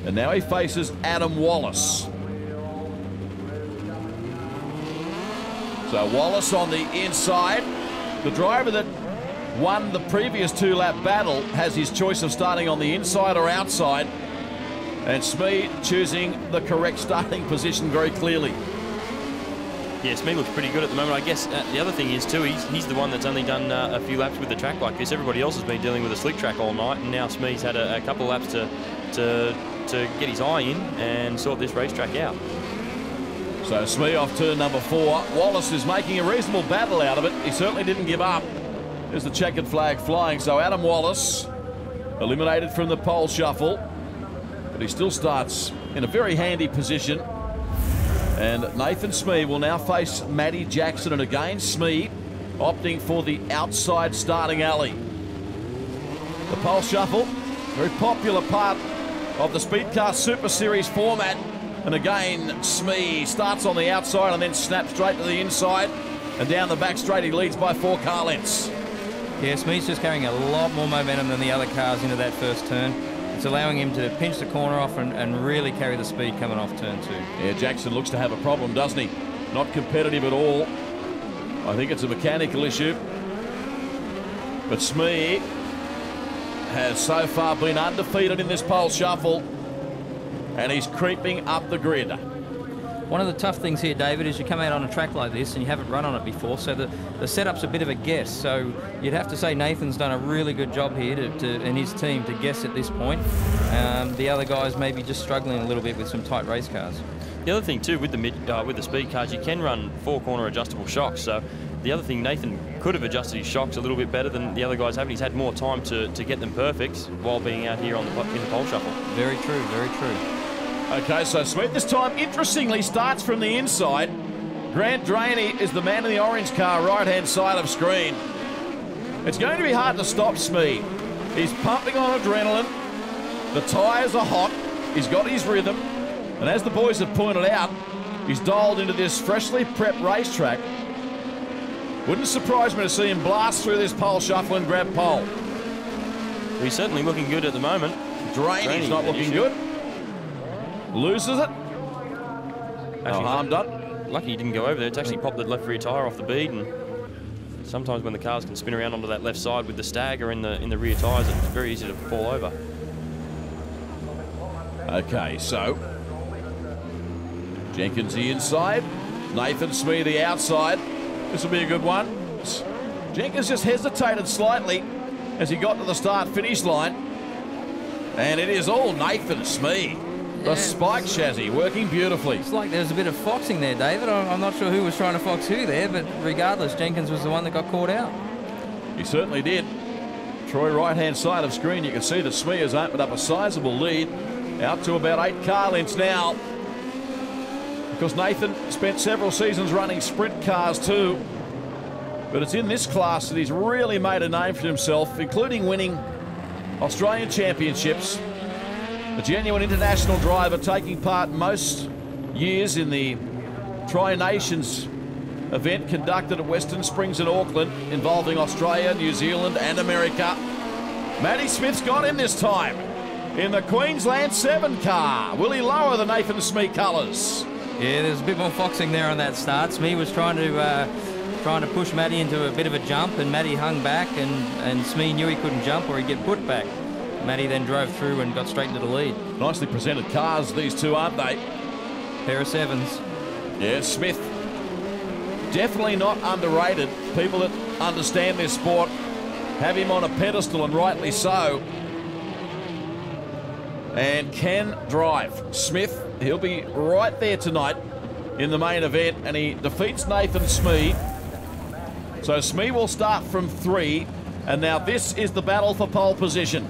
And now he faces Adam Wallace. So Wallace on the inside. The driver that won the previous 2-lap battle has his choice of starting on the inside or outside. And Smee choosing the correct starting position very clearly. Yeah, Smee looks pretty good at the moment. I guess the other thing is too, he's the one that's only done a few laps with the track like this. Everybody else has been dealing with a slick track all night, and now Smee's had a couple of laps to get his eye in and sort this racetrack out. So Smee off turn number 4. Wallace is making a reasonable battle out of it. He certainly didn't give up. There's the checkered flag flying. So Adam Wallace eliminated from the pole shuffle, but he still starts in a very handy position. And Nathan Smee will now face Matty Jackson, and again Smee opting for the outside starting alley. The pole shuffle, very popular part of the Speedcar Super Series format. And again, Smee starts on the outside and then snaps straight to the inside. And down the back straight, he leads by 4 car lengths. Yeah, Smee's just carrying a lot more momentum than the other cars into that first turn. It's allowing him to pinch the corner off and really carry the speed coming off turn 2. Yeah, Jackson looks to have a problem, doesn't he? Not competitive at all. I think it's a mechanical issue. But Smee has so far been undefeated in this pole shuffle, and he's creeping up the grid. One of the tough things here, David, is you come out on a track like this and you haven't run on it before, so the setup's a bit of a guess. So you'd have to say Nathan's done a really good job here and his team to guess at this point. The other guys maybe just struggling a little bit with some tight race cars. The other thing too with the speed cars, you can run 4-corner adjustable shocks. So the other thing, Nathan could have adjusted his shocks a little bit better than the other guys have. He's had more time to get them perfect while being out here in the pole shuffle. Very true, very true. Okay, so Smith this time, interestingly, starts from the inside. Grant Draney is the man in the orange car, right-hand side of screen. It's going to be hard to stop Smee. He's pumping on adrenaline. The tyres are hot. He's got his rhythm. And as the boys have pointed out, he's dialed into this freshly prepped racetrack. Wouldn't surprise me to see him blast through this pole shuffle and grab pole. He's certainly looking good at the moment. Draney's not looking good. Loses it. No harm done. Lucky he didn't go over there. It's actually popped the left rear tyre off the bead, and sometimes when the cars can spin around onto that left side with the stagger in the rear tyres, it's very easy to fall over. Okay, so Jenkins the inside, Nathan Smee the outside. This will be a good one. Jenkins just hesitated slightly as he got to the start-finish line, and it is all Nathan Smee. The spike chassis working beautifully. It's like there's a bit of foxing there, David. I'm not sure who was trying to fox who there, but regardless, Jenkins was the one that got caught out. He certainly did. Troy, right-hand side of screen, you can see that Smee has opened up a sizable lead, out to about 8 car lengths now. Because Nathan spent several seasons running sprint cars too. But it's in this class that he's really made a name for himself, including winning Australian championships. A genuine international driver, taking part most years in the Tri-Nations event conducted at Western Springs in Auckland, involving Australia, New Zealand and America. Matty Smith's got him this time in the Queensland 7 car. Will he lower the Nathan Smee colours? Yeah, there's a bit more foxing there on that start. Smee was trying to push Matty into a bit of a jump, and Matty hung back, and Smee knew he couldn't jump or he'd get put back. Matty then drove through and got straight into the lead. Nicely presented cars, these two, aren't they? Pair of 7s. Yeah, Smith, definitely not underrated. People that understand this sport have him on a pedestal, and rightly so. And can drive. Smith, he'll be right there tonight in the main event, and he defeats Nathan Smee. So Smee will start from 3, and now this is the battle for pole position.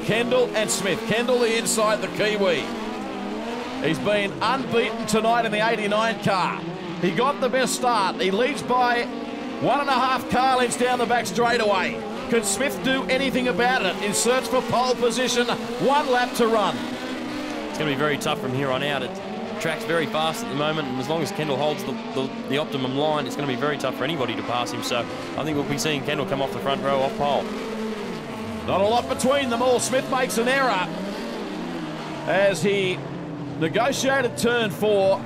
Kendall and Smith. Kendall the inside, the Kiwi. He's been unbeaten tonight in the 89 car. He got the best start. He leads by 1.5 car lengths down the back straightaway. Can Smith do anything about it in search for pole position? 1 lap to run. It's going to be very tough from here on out. It tracks very fast at the moment, and as long as Kendall holds the optimum line, it's going to be very tough for anybody to pass him. So I think we'll be seeing Kendall come off the front row off pole. Not a lot between them all. Smith makes an error. as he negotiated turn 4.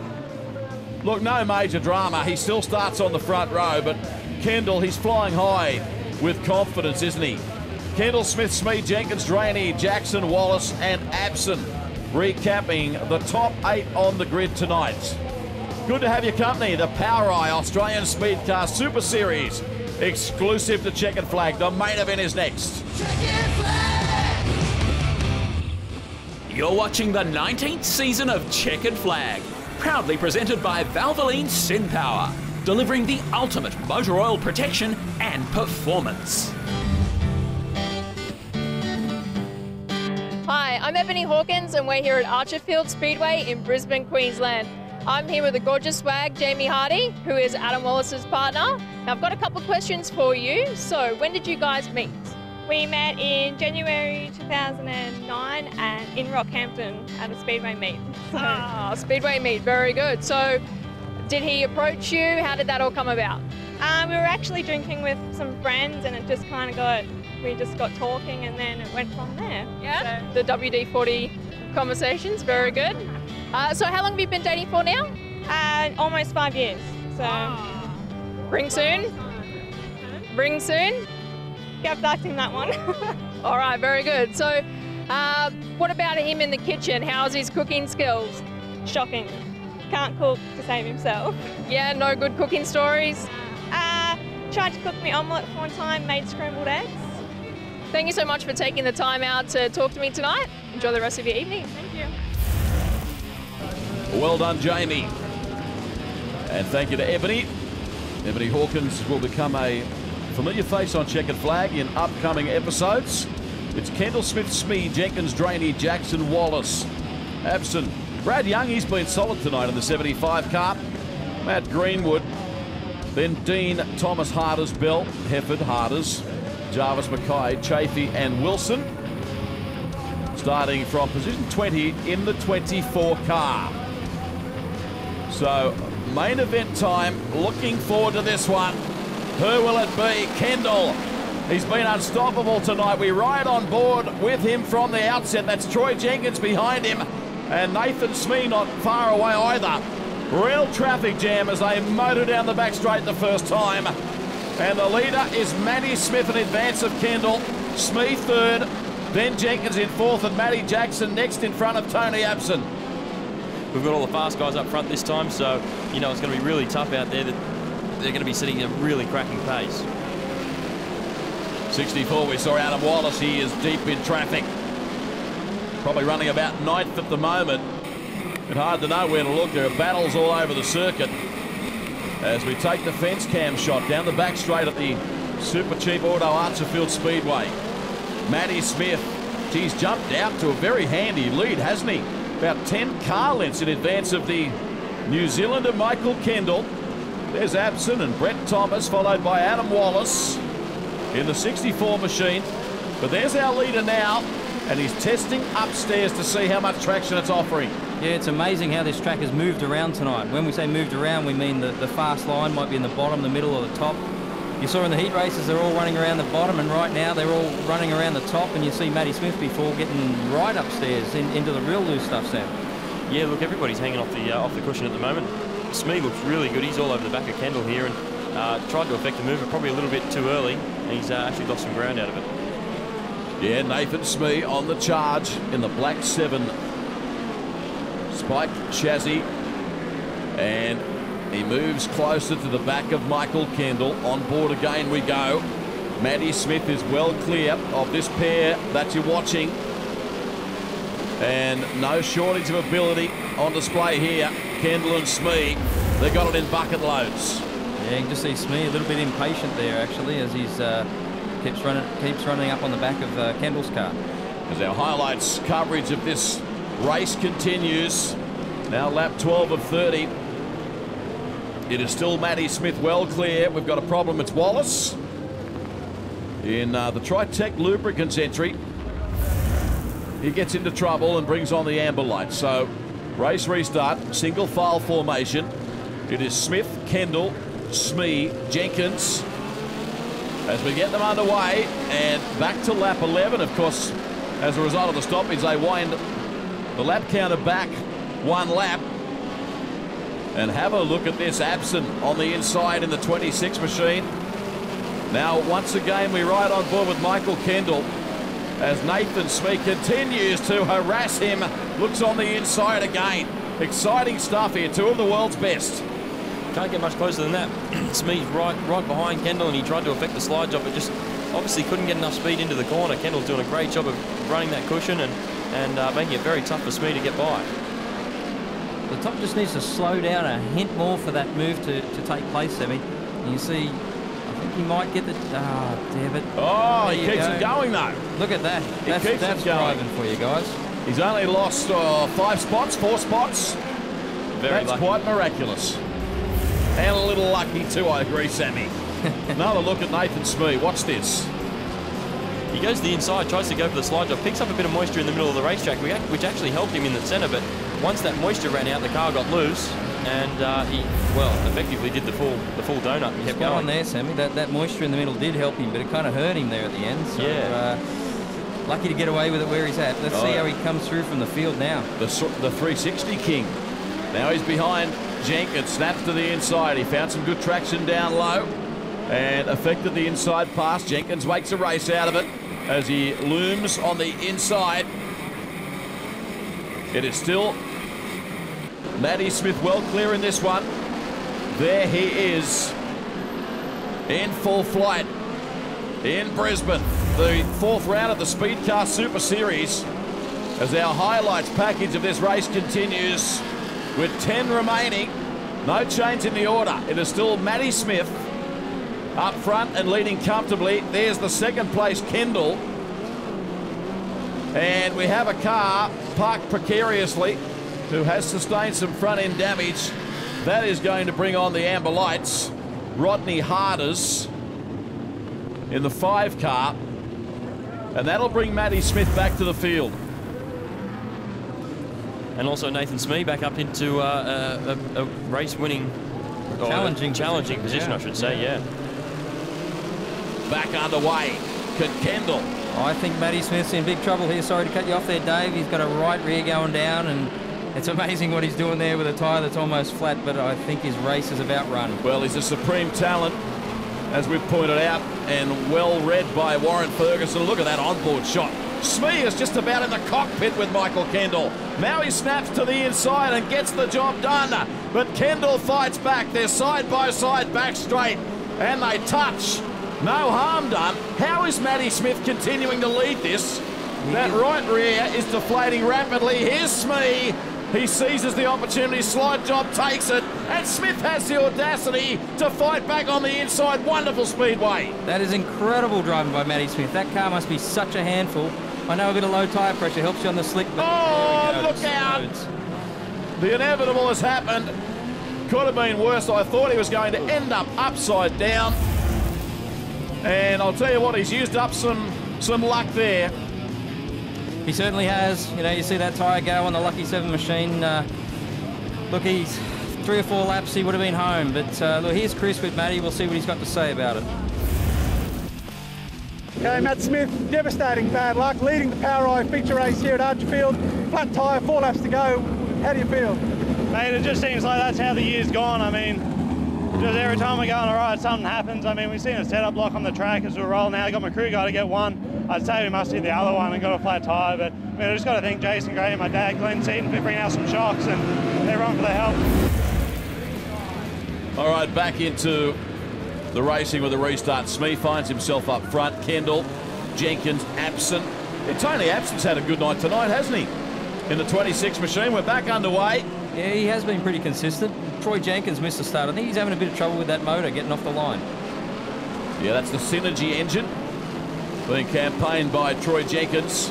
Look, no major drama. He still starts on the front row, but Kendall, he's flying high with confidence, isn't he? Kendall, Smith, Smee, Jenkins, Drainey, Jackson, Wallace and Abson recapping the top 8 on the grid tonight. Good to have your company. The Power Eye Australian Speedcar Super Series, exclusive to Chequered Flag. The main event is next. You're watching the 19th season of Chequered Flag, proudly presented by Valvoline SynPower, delivering the ultimate motor oil protection and performance. Hi, I'm Ebony Hawkins and we're here at Archerfield Speedway in Brisbane, Queensland. I'm here with the gorgeous swag, Jamie Hardy, who is Adam Wallace's partner. Now I've got a couple of questions for you. So when did you guys meet? We met in January 2009 and in Rockhampton at a Speedway meet. Ah, Speedway meet, very good. So did he approach you? How did that all come about? We were actually drinking with some friends and it just kind of we just got talking and then it went from there. Yeah, so. The WD-40 conversations, very good. So how long have you been dating for now? Almost 5 years. So Ring soon? Ring soon? Kept acting that one. All right, very good. So what about him in the kitchen? How's his cooking skills? Shocking. Can't cook to save himself. Yeah, no good cooking stories? Tried to cook me omelette one time, made scrambled eggs. Thank you so much for taking the time out to talk to me tonight. Enjoy the rest of your evening. Thank you. Well done, Jamie. And thank you to Ebony. Ebony Hawkins will become a familiar face on Chequered Flag in upcoming episodes. It's Kendall, Smith, Smee, Jenkins, Drainey, Jackson, Wallace, Abson. Brad Young, he's been solid tonight in the 75 car. Matt Greenwood. Then Dean, Thomas, Harders, Bell, Hefford, Harders, Jarvis, Mackay, Chafee and Wilson. Starting from position 20 in the 24 car. So main event time, looking forward to this one. Who will it be? Kendall. He's been unstoppable tonight. We ride on board with him from the outset. That's Troy Jenkins behind him. And Nathan Smee not far away either. Real traffic jam as they motor down the back straight the first time. And the leader is Matty Smith in advance of Kendall. Smee third, then Jenkins in fourth and Matty Jackson next in front of Tony Abson. We've got all the fast guys up front this time, so you know it's going to be really tough out there. They're going to be sitting a really cracking pace. 64, we saw Adam Wallace. He is deep in traffic. Probably running about 9th at the moment. It's hard to know where to look. There are battles all over the circuit as we take the fence cam shot down the back straight at the Super Cheap Auto Archerfield Speedway. Matty Smith, he's jumped out to a very handy lead, hasn't he? About 10 car lengths in advance of the New Zealander Michael Kendall. There's Abson and Brett Thomas, followed by Adam Wallace in the 64 machine. But there's our leader now, and he's testing upstairs to see how much traction it's offering. Yeah, it's amazing how this track has moved around tonight. When we say moved around, we mean the fast line might be in the bottom, the middle, or the top. You saw in the heat races, they're all running around the bottom, and right now they're all running around the top, and you see Matty Smith before getting right upstairs into the real loose stuff, Sam. Yeah, look, everybody's hanging off the cushion at the moment. Smee looks really good. He's all over the back of Kendall here and tried to affect the move, but probably a little bit too early, and he's actually lost some ground out of it. Yeah, Nathan Smee on the charge in the black 7 spike chassis, and he moves closer to the back of Michael Kendall. On board again we go. Matty Smith is well clear of this pair that you're watching, and no shortage of ability on display here. Kendall and Smee, they got it in bucket loads. Yeah, you can just see Smee a little bit impatient there actually as he's keeps running up on the back of Kendall's car. As our highlights coverage of this race continues, now lap 12 of 30. It is still Matty Smith well clear. We've got a problem. It's Wallace in the Tritech lubricants entry. He gets into trouble and brings on the amber light. So race restart, single file formation. It is Smith, Kendall, Smee, Jenkins as we get them underway, and back to lap 11. Of course, as a result of the stoppage, they wind The lap counter back 1 lap. And have a look at this, absent on the inside in the 26 machine. Now, once again, we ride on board with Michael Kendall as Nathan Smee continues to harass him. Looks on the inside again. Exciting stuff here, 2 of the world's best. Can't get much closer than that. Smee's right behind Kendall, and he tried to affect the slide job, but just obviously couldn't get enough speed into the corner. Kendall's doing a great job of running that cushion and making it very tough for Smee to get by. The top just needs to slow down a hint more for that move to take place, Sammy. And you see, I think he might get the... damn it. Oh, he keeps it going, though. Look at that. That's driving for you guys. He's only lost 4 spots. That's lucky. Quite miraculous. And a little lucky too, I agree, Sammy. Another look at Nathan Smee. Watch this. He goes to the inside, tries to go for the slide job, picks up a bit of moisture in the middle of the racetrack, which actually helped him in the centre, but once that moisture ran out, the car got loose, and he, well, effectively did the full donut and kept going. On there, Sammy. That moisture in the middle did help him, but it kind of hurt him there at the end. So, yeah. Lucky to get away with it where he's at. Let's see how he comes through from the field now. The 360 king. Now he's behind Jenkins, snaps to the inside. He found some good traction down low and affected the inside pass. Jenkins makes a race out of it as he looms on the inside. It is still Matty Smith well clear in this one. There he is in full flight in Brisbane. The 4th round of the Speedcar Super Series as our highlights package of this race continues with 10 remaining. No change in the order. It is still Matty Smith up front and leading comfortably. There's the 2nd place Kendall. And we have a car parked precariously who has sustained some front end damage. That is going to bring on the amber lights. Rodney Harders in the 5 car. And that'll bring Matty Smith back to the field. And also Nathan Smee back up into a race-winning, challenging position, I should say, yeah. Back underway, Kendall. I think Matty Smith's in big trouble here. Sorry to cut you off there, Dave. He's got a right rear going down, and it's amazing what he's doing there with a tyre that's almost flat, but I think his race is about run. Well, he's a supreme talent, as we've pointed out, and well read by Warren Ferguson. Look at that onboard shot. Smee is just about in the cockpit with Michael Kendall. Now he snaps to the inside and gets the job done. But Kendall fights back. They're side by side, back straight, and they touch. No harm done. How is Matty Smith continuing to lead this? That right rear is deflating rapidly. Here's Smee. He seizes the opportunity. Slide job takes it. And Smith has the audacity to fight back on the inside. Wonderful Speedway. That is incredible driving by Matty Smith. That car must be such a handful. I know a bit of low tyre pressure helps you on the slick. But look out. The inevitable has happened. Could have been worse. I thought he was going to end up upside down. And I'll tell you what, he's used up some luck there. He certainly has. You know, you see that tyre go on the Lucky 7 machine. Look, he's 3 or 4 laps, he would have been home. But look, here's Chris with Matty. We'll see what he's got to say about it. Okay, Matt Smith, devastating bad luck, leading the Power Eye feature race here at Archerfield. Flat tyre, 4 laps to go. How do you feel? Mate, it just seems like that's how the year's gone. I mean, just every time we're going all right, something happens. I mean, we've seen a setup block on the track as we roll now. I got my crew guy to get one. I'd say we must hit the other one and got a flat tyre, but I mean, I just got to thank Jason Gray and my dad, Glenn Seaton, for bringing out some shocks, and everyone for their help. All right, back into the racing with a restart. Smee finds himself up front. Kendall, Jenkins absent. Tony Absent's had a good night tonight, hasn't he? In the 26 machine, we're back underway. Yeah, he has been pretty consistent. Troy Jenkins missed the start. I think he's having a bit of trouble with that motor getting off the line. Yeah, that's the Synergy engine being campaigned by Troy Jenkins.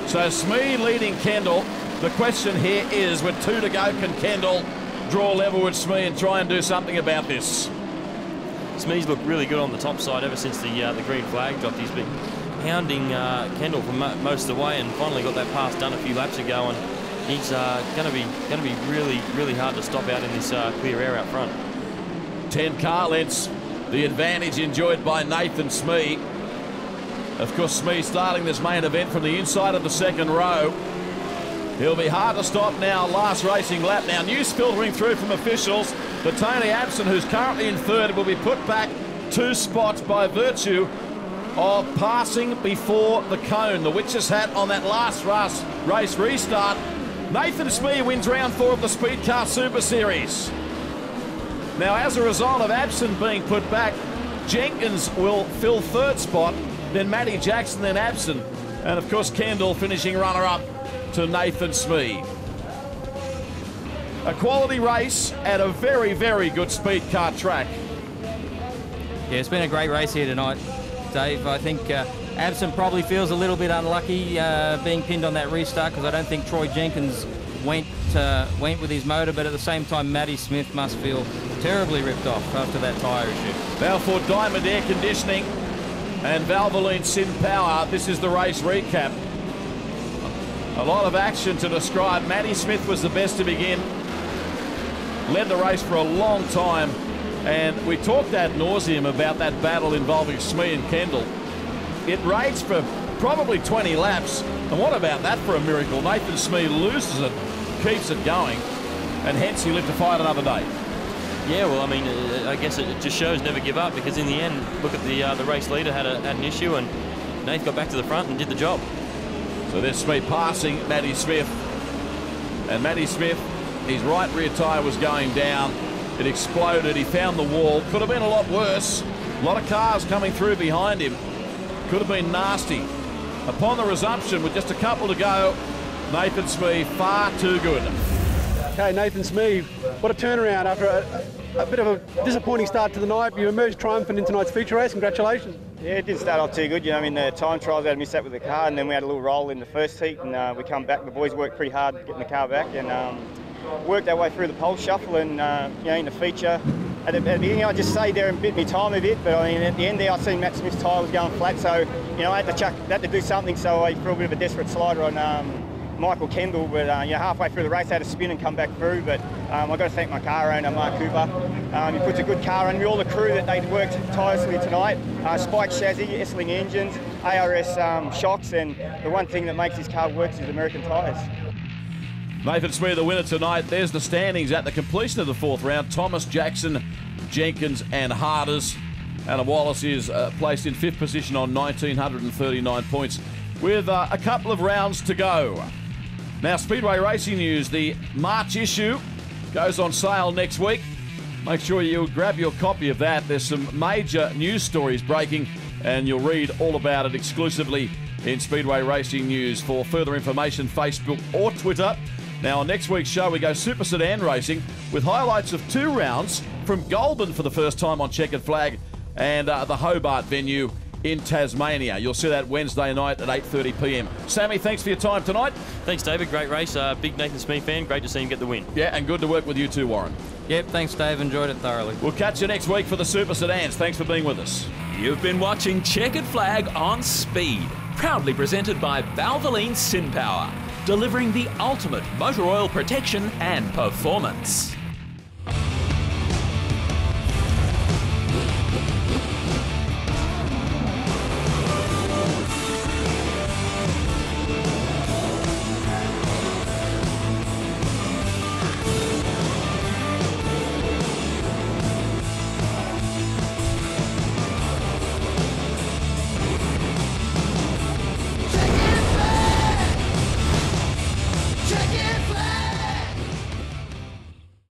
So Smee leading Kendall. The question here is, with 2 to go, can Kendall draw level with Smee and try and do something about this? Smee's looked really good on the top side ever since the green flag dropped. He's been hounding Kendall from most of the way and finally got that pass done a few laps ago, and he's going to be really hard to stop out in this clear air out front. 10 car lengths, the advantage enjoyed by Nathan Smee. Of course, Smee starting this main event from the inside of the 2nd row. He'll be hard to stop now, last racing lap. Now, news filtering through from officials that Tony Abson, who's currently in third, will be put back 2 spots by virtue of passing before the cone. The witch's hat on that last race restart. Nathan Smee wins round 4 of the Speedcar Super Series. Now, as a result of Abson being put back, Jenkins will fill 3rd spot, then Matty Jackson, then Abson, and of course Kendall finishing runner-up to Nathan Smee. A quality race at a very, very good speed car track. Yeah, it's been a great race here tonight, Dave. I think Abson probably feels a little bit unlucky being pinned on that restart, because I don't think Troy Jenkins went with his motor, but at the same time Matty Smith must feel terribly ripped off after that tyre issue. Now for Diamond Air Conditioning and Valvoline Sin Power, this is the race recap. A lot of action to describe. Matty Smith was the best to begin. Led the race for a long time, and we talked ad nauseum about that battle involving Smee and Kendall. It raged for probably 20 laps, and what about that for a miracle? Nathan Smee loses it, keeps it going, and hence he lived to fight another day. Yeah, well, I mean, I guess it just shows never give up, because in the end, look at the race leader had an issue, and Nath got back to the front and did the job. So there's Smee passing Matty Smith, and Matty Smith, his right rear tyre was going down. It exploded. He found the wall. Could have been a lot worse. A lot of cars coming through behind him. Could have been nasty. Upon the resumption, with just a couple to go, Nathan Smee far too good. Okay, Nathan Smee, what a turnaround after a bit of a disappointing start to the night. You emerged triumphant in tonight's feature race. Congratulations. Yeah, it didn't start off too good. You know, I mean, the time trials, we had a mishap with the car, and then we had a little roll in the first heat, and we come back. The boys worked pretty hard getting the car back, and worked our way through the pole shuffle, and you know, in the feature. At the beginning, I just stayed there and bit me time a bit, but I mean, at the end there, I seen Matt Smith's tyre was going flat, so you know, I had to do something. So I threw a bit of a desperate slider on Michael Kendall, but you know, halfway through the race, I had to spin and come back through. But I've got to thank my car owner, Mark Cooper. He puts a good car on me. All the crew that they worked tirelessly tonight. Spike chassis, Essling engines, ARS shocks, and the one thing that makes this car work is American tyres. Nathan Smee, the winner tonight. There's the standings at the completion of the 4th round. Thomas, Jackson, Jenkins and Harders. Adam Wallace is placed in 5th position on 1,939 points with a couple of rounds to go. Now, Speedway Racing News, the March issue goes on sale next week. Make sure you grab your copy of that. There's some major news stories breaking, and you'll read all about it exclusively in Speedway Racing News. For further information, Facebook or Twitter. Now, on next week's show, we go Super Sedan racing with highlights of 2 rounds from Goulburn for the first time on Chequered Flag and the Hobart venue in Tasmania. You'll see that Wednesday night at 8:30 p.m. Sammy, thanks for your time tonight. Thanks, David. Great race. Big Nathan Smee fan. Great to see him get the win. Yeah, and good to work with you too, Warren. Yep, thanks, Dave. Enjoyed it thoroughly. We'll catch you next week for the Super Sedans. Thanks for being with us. You've been watching Chequered Flag on Speed, proudly presented by Valvoline Sin Power, delivering the ultimate motor oil protection and performance.